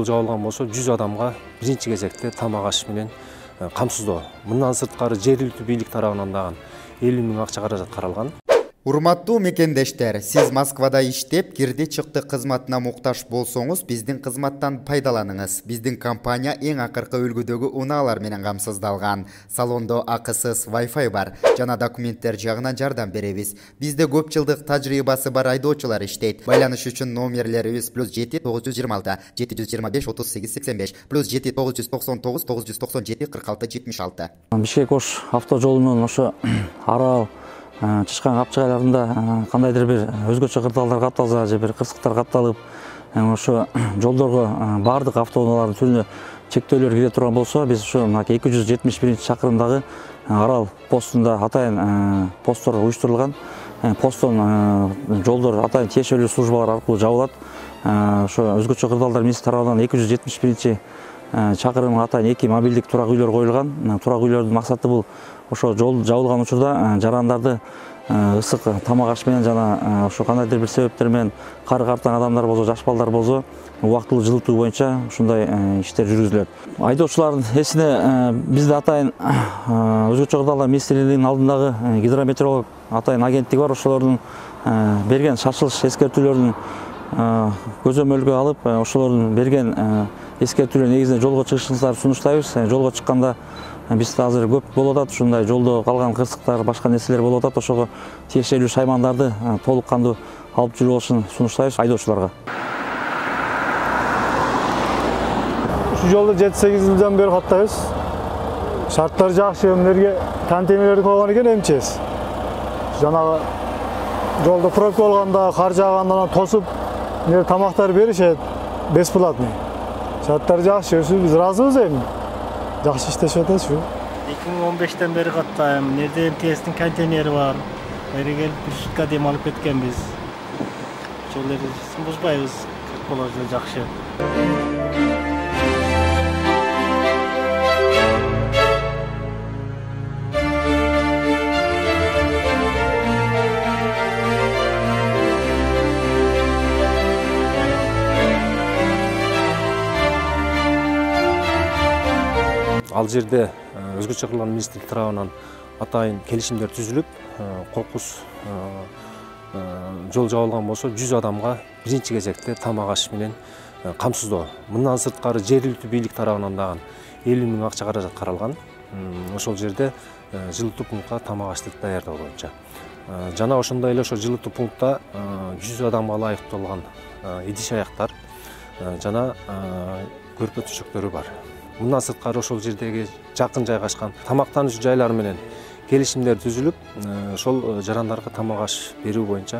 жол жабылган болсо 100 адамга биринчи кезекте тамак аш менен камсыздоо. Мындан сырткары жергиликтүү бийлик тарабынан дагы 50 000 акча каражат каралган. Урматтуу мекендештер, сиз Москвада иштеп, кирди чыкты кызматына муктаж болсоңуз, биздин кызматтан пайдаланыңыз. Биздин компания эң акыркы үлгүдөгү унаалар менен камсыздалган. Салондо акысыз Wi-Fi бар, жана документтер жагынан жардам беребиз. Бизде көп жылдык тажрыйбасы бар айдоочулар иштейт. Байланыш үчүн номерлерибиз +7 926 725 38 85 +7 999 997 46 76. Бишкек-Ош автожолунун ошо Арал Чычкан капчыгайларында кандайдыр бир өзгөчө кырдаалдар катталса же бир кырсыктар катталып, ошо жолдорго бардык автоунаалардын түрүнө чектөөлөр кире турган болсо, биз ошо 271-чакырымдагы Арал постунда атайын посттор уюштурулган. Посттон жолдор атайын тиешелүү службалар аркылуу жабылат. Ошо өзгөчө кырдаалдар министр тарабынан 271-чакырым атайын 2 мобилдик турак үйлөр коюлган. Турак үйлөрдүн максаты бул ошо жол жабылган учурда жарандарды ысык тамак аш менен жана ошо кандайдыр бир себептер менен кары картан адамдар болсо, жаш балдар болсо, убактылуу жылытуу боюнча ушундай иштер жүргүзүлөт. Айдоочулардын эсине бизде атайын өзгөчө кырдаалдар министрлигинин алдындагы гидрометеоролог атайын агенттиги бар. Ошолордун берген шашылыш эскертүүлөрүн көзөмөлгө алып, ошолордун берген эскертүүлөр негизинде жолго чыгышыңыздарды сунуштайбыз. Жолго чыкканда бизде азыр көп болуп атат, ушундай жолдо калган кырсыктар, башка нерселер болуп атат. Ошого тиешелүү шаймандарды толук кандуу алып жүрүү болушун сунуштайбыз айдоочуларга. Ушу жолду 7-8 жылдан бери каттайбыз. Шарттар жакшы, эмнерге контейнерлерди койгон экен эмчес. Жанагы жолдо пробка болгондо кар жааганда тосуп, тамактар беришет бесплатный. Шарттар жакшы, биз ыраазыбыз эми. Жақсы иштешип атабыз. 2015-тен бери каттайм. Нерде МТС'тин контейнери бар. Бери келип бир сутка дем алып кеткенбиз. Ошолорду бузбайбыз. Положение жакшы. Ал жерде өзгөчө кырдаалдар министрлик тарабынан атайын келишимдер түзүлүп, кокус жол жабылган болсо 100 адамга биринчи кезекте тамак аш менен камсыздоо. Мындан сырткары жергиликтүү бийлик тарабынан дагы 50 000 акча каражат каралган. Ошол жерде жылытуу пунктка тамак ашты даярдоо боюнча. Жана ошондой эле ошо жылытуу пунктта 100 адамга ылайыкталган идиш аяктар жана көрпө төшөктөрү бар. Мындан сырткары ошол жердеги жакын жайгашкан тамактануучу жайлар менен келишимдер түзүлүп, ошол жарандарга тамак аш берүү боюнча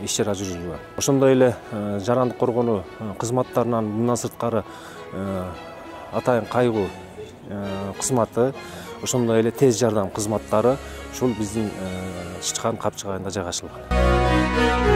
иш-чара жүргүзүлгөн. Ошондой эле жарандык коргонуу кызматтарынан мындан сырткары атайын кайгуу кызматы, ошондой эле тез жардам кызматтары ушул биздин Чычкан капчыгайында жайгашылган.